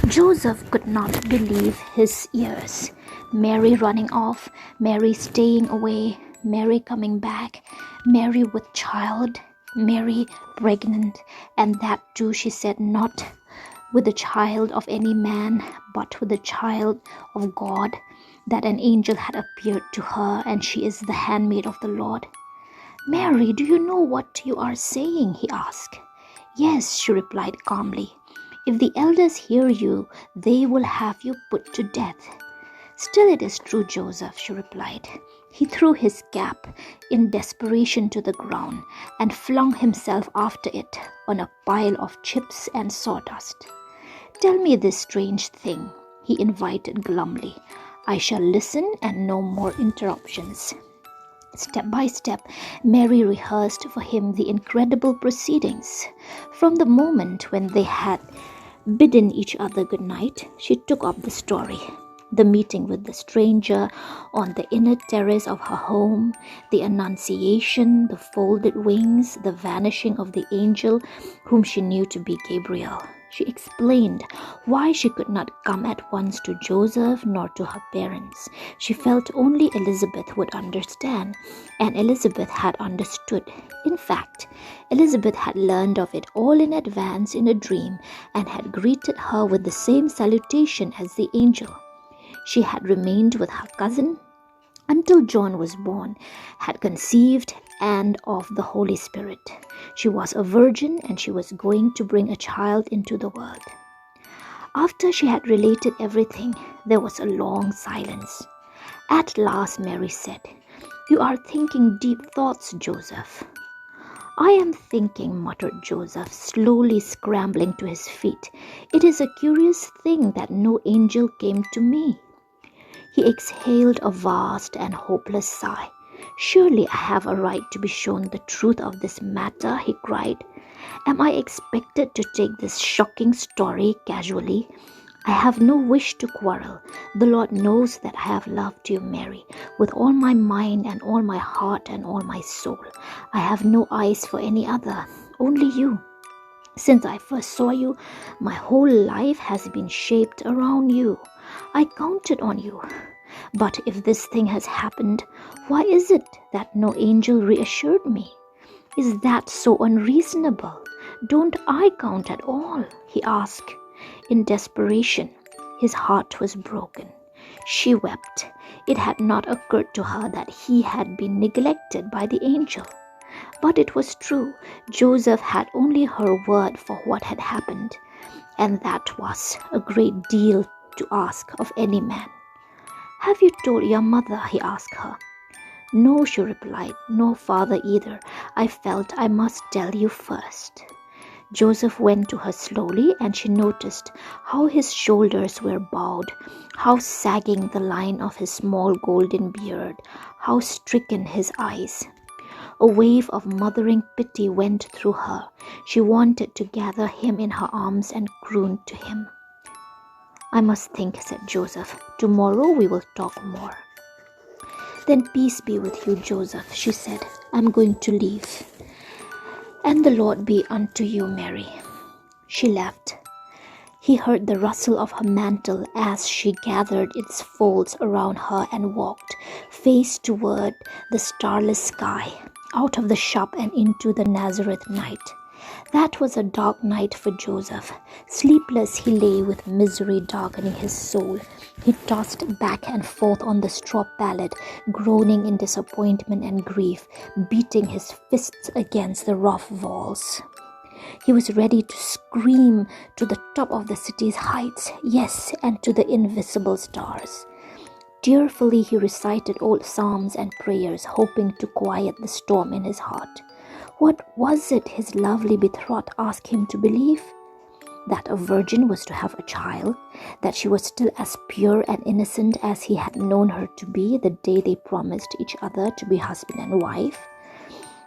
Joseph could not believe his ears. Mary running off, Mary staying away, Mary coming back, Mary with child, Mary pregnant, and that too, she said, not with the child of any man, but with the child of God, that an angel had appeared to her, and she is the handmaid of the Lord. Mary, do you know what you are saying? He asked. Yes, she replied calmly. If the elders hear you, they will have you put to death. Still it is true, Joseph, she replied. He threw his cap in desperation to the ground and flung himself after it on a pile of chips and sawdust. Tell me this strange thing, he invited glumly. I shall listen and no more interruptions. Step by step, Mary rehearsed for him the incredible proceedings. From the moment when they had bidden each other good night, she took up the story. The meeting with the stranger on the inner terrace of her home, the annunciation, the folded wings, the vanishing of the angel whom she knew to be Gabriel. She explained why she could not come at once to Joseph nor to her parents. She felt only Elizabeth would understand, and Elizabeth had understood. In fact, Elizabeth had learned of it all in advance in a dream and had greeted her with the same salutation as the angel. She had remained with her cousin until John was born, had conceived, and of the Holy Spirit. She was a virgin and she was going to bring a child into the world. After she had related everything, there was a long silence. At last Mary said, You are thinking deep thoughts, Joseph. I am thinking, muttered Joseph, slowly scrambling to his feet. It is a curious thing that no angel came to me. He exhaled a vast and hopeless sigh. Surely I have a right to be shown the truth of this matter, he cried. Am I expected to take this shocking story casually? I have no wish to quarrel. The Lord knows that I have loved you, Mary, with all my mind and all my heart and all my soul. I have no eyes for any other, only you. Since I first saw you, my whole life has been shaped around you. I counted on you. But if this thing has happened, why is it that no angel reassured me? Is that so unreasonable? Don't I count at all? He asked. In desperation, his heart was broken. She wept. It had not occurred to her that he had been neglected by the angel. But it was true. Joseph had only her word for what had happened, and that was a great deal to ask of any man. Have you told your mother? He asked her. No, she replied, no father either. I felt I must tell you first. Joseph went to her slowly, and she noticed how his shoulders were bowed, how sagging the line of his small golden beard, how stricken his eyes. A wave of mothering pity went through her. She wanted to gather him in her arms and croon to him. I must think, said Joseph. Tomorrow we will talk more. Then peace be with you, Joseph, she said. I'm going to leave. And the Lord be unto you, Mary. She left. He heard the rustle of her mantle as she gathered its folds around her and walked, face toward the starless sky, out of the shop and into the Nazareth night. That was a dark night for Joseph. Sleepless he lay with misery darkening his soul. He tossed back and forth on the straw pallet, groaning in disappointment and grief, beating his fists against the rough walls. He was ready to scream to the top of the city's heights, yes, and to the invisible stars. Tearfully he recited old psalms and prayers, hoping to quiet the storm in his heart. What was it his lovely betrothed asked him to believe? That a virgin was to have a child, that she was still as pure and innocent as he had known her to be the day they promised each other to be husband and wife.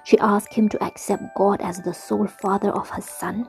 She asked him to accept God as the sole father of her son.